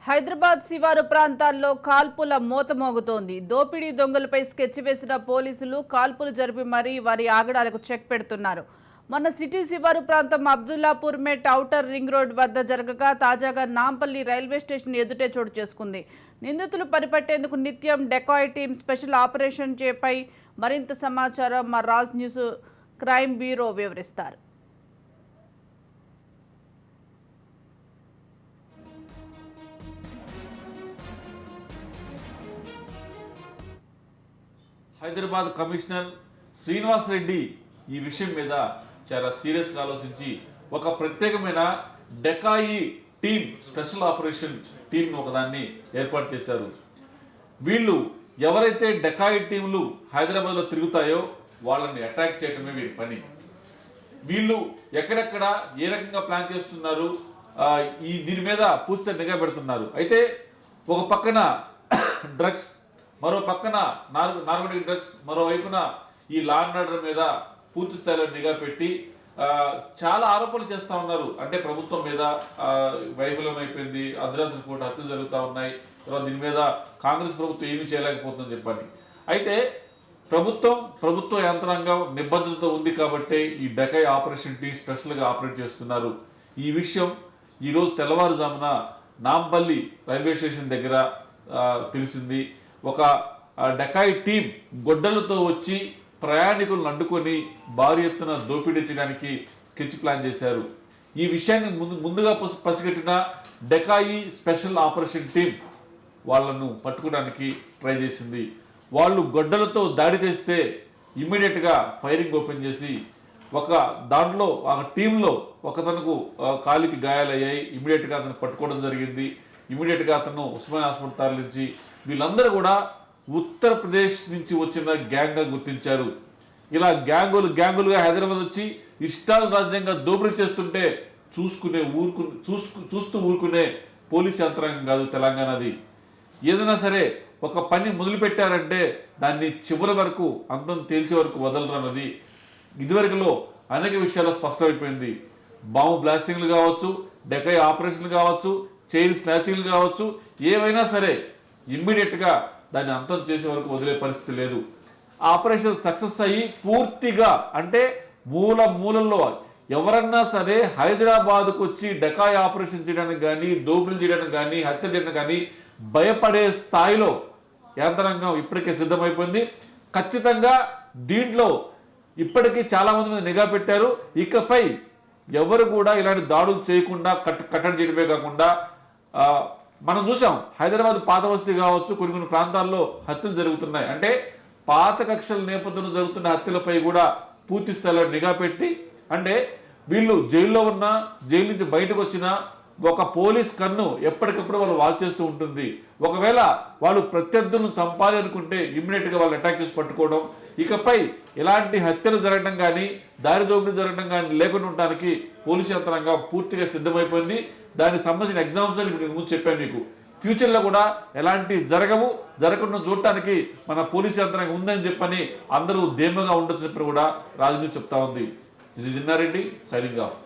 హైదరాబాద్ శివారు ప్రాంతాల్లో కాల్పుల మోతమోగుతోంది. దోపిడీ దొంగలపై స్కెచ్ వేసిన పోలీసులు కాల్పులు జరిపి మరీ వారి ఆగడాలకు చెక్ పెడుతున్నారు. మొన్న సిటీ శివారు ప్రాంతం అబ్దుల్లాపూర్ మెట్ ఔటర్ రింగ్ రోడ్ వద్ద జరగగా తాజాగా నాంపల్లి రైల్వే స్టేషన్ ఎదుటే చోటు చేసుకుంది. నిందితులు పనిపట్టేందుకు నిత్యం డెకాయ్ టీం స్పెషల్ ఆపరేషన్ చేపై మరింత సమాచారం మా రాజ్ న్యూస్ క్రైమ్ బ్యూరో వివరిస్తారు. హైదరాబాద్ కమిషనర్ శ్రీనివాస్ రెడ్డి ఈ విషయం మీద చాలా సీరియస్గా ఆలోచించి ఒక ప్రత్యేకమైన డెకాయి టీం స్పెషల్ ఆపరేషన్ టీంను ఒకదాన్ని ఏర్పాటు చేశారు. వీళ్ళు ఎవరైతే డెకాయి టీంలు హైదరాబాద్లో తిరుగుతాయో వాళ్ళని అటాక్ చేయడమే వీరి పని. వీళ్ళు ఎక్కడెక్కడ ఏ రకంగా ప్లాన్ చేస్తున్నారు, దీని మీద పూర్తిగా నిఘా పెడుతున్నారు. అయితే ఒక పక్కన డ్రగ్స్, మరో పక్కన నార్కోటిక్ డ్రగ్స్, మరోవైపున ఈ లా అండ్ ఆర్డర్ మీద పూర్తి స్థాయిలో నిఘా పెట్టి చాలా ఆరోపణలు చేస్తూ ఉన్నారు. అంటే ప్రభుత్వం మీద వైఫల్యం అయిపోయింది, అర్ధరాత్రి పూట హత్యలు జరుగుతూ ఉన్నాయి, తర్వాత దీని మీద కాంగ్రెస్ ప్రభుత్వం ఏమీ చేయలేకపోతుందని చెప్పని. అయితే ప్రభుత్వ యంత్రాంగం నిబద్ధతతో ఉంది కాబట్టి ఈ డెకాయ్ ఆపరేషన్ టీం స్పెషల్గా ఆపరేట్ చేస్తున్నారు. ఈ విషయం ఈరోజు తెల్లవారుజామున నాంపల్లి రైల్వే స్టేషన్ దగ్గర తెలిసింది. ఒక డెకాయ్ టీం గొడ్డలతో వచ్చి ప్రయాణికులను అడ్డుకొని భారీ ఎత్తున దోపిడీ చేయడానికి స్కెచ్ ప్లాన్ చేశారు. ఈ విషయాన్ని ముందుగా పసిగట్టిన డెకాయి స్పెషల్ ఆపరేషన్ టీం వాళ్ళను పట్టుకోవడానికి ట్రై చేసింది. వాళ్ళు గొడ్డలతో దాడి చేస్తే ఇమ్మీడియట్గా ఫైరింగ్ ఓపెన్ చేసి దాంట్లో ఒక టీంలో ఒకతనుకు కాలికి గాయాలయ్యాయి. ఇమ్మీడియట్గా అతను పట్టుకోవడం జరిగింది. ఇమ్మీడియట్గా అతను ఉస్మానియా హాస్పిటల్ తరలించి వీళ్ళందరూ కూడా ఉత్తరప్రదేశ్ నుంచి వచ్చిన గ్యాంగ్గా గుర్తించారు. ఇలా గ్యాంగులుగా హైదరాబాద్ వచ్చి ఇష్టాలు రాజ్యంగా దోపిడీ చేస్తుంటే చూస్తూ ఊరుకునే పోలీస్ యంత్రాంగం కాదు తెలంగాణది. ఏదైనా సరే ఒక పని మొదలుపెట్టారంటే దాన్ని చివరి వరకు అంతం తేల్చే వరకు వదలరన్నది ఇదివరకులో అనేక విషయాల్లో స్పష్టమైపోయింది. బాంబు బ్లాస్టింగ్లు కావచ్చు, డెకాయ్ ఆపరేషన్లు కావచ్చు, చైన్ స్నాచింగ్లు కావచ్చు, ఏవైనా సరే ఇమ్మీడియట్గా దాన్ని అంతం చేసే వరకు వదిలే పరిస్థితి లేదు. ఆపరేషన్ సక్సెస్ అయ్యి పూర్తిగా అంటే మూలల్లో ఎవరన్నా సరే హైదరాబాద్కు వచ్చి డెకాయ్ ఆపరేషన్ చేయడానికి కానీ, దోపిడీ చేయడానికి కానీ, హత్య చేయడానికి కానీ భయపడే స్థాయిలో యంత్రాంగం ఇప్పటికే సిద్ధమైపోయింది. ఖచ్చితంగా దీంట్లో ఇప్పటికీ చాలామంది మీద నిఘా పెట్టారు. ఇకపై ఎవరు కూడా ఇలాంటి దాడులు చేయకుండా కట్టడి చేయడమే కాకుండా మనం చూసాం హైదరాబాద్ పాత బస్తీ కావచ్చు, కొన్ని ప్రాంతాల్లో హత్యలు జరుగుతున్నాయి. అంటే పాత కక్షల నేపథ్యంలో జరుగుతున్న హత్యలపై కూడా పూర్తి స్థాయిలో నిఘా పెట్టి, అంటే వీళ్ళు జైల్లో ఉన్నా, జైలు నుంచి బయటకు వచ్చినా ఒక పోలీస్ కన్ను ఎప్పటికప్పుడు వాళ్ళు వాచ్ చేస్తూ ఉంటుంది. ఒకవేళ వాళ్ళు ప్రత్యర్థులను చంపాలి అనుకుంటే ఇమ్మీడియట్గా వాళ్ళు అటాక్ చేసి పట్టుకోవడం. ఇకపై ఎలాంటి హత్యలు జరగడం కానీ, దారి దోపిడీ జరగడం కానీ లేకుండా ఉండడానికి పోలీసు యంత్రాంగం పూర్తిగా సిద్ధమైపోయింది. దానికి సంబంధించిన ఎగ్జాంపుల్స్ ఇప్పుడు ముందు చెప్పాను మీకు. ఫ్యూచర్లో కూడా ఎలాంటి జరగకుండా చూడటానికి మన పోలీసు యంత్రాంగం ఉందని చెప్పని అందరూ ధీమాగా ఉండొచ్చు చెప్పి కూడా రాజు న్యూస్ చెప్తా ఉంది. This is Inna Reddy signing off.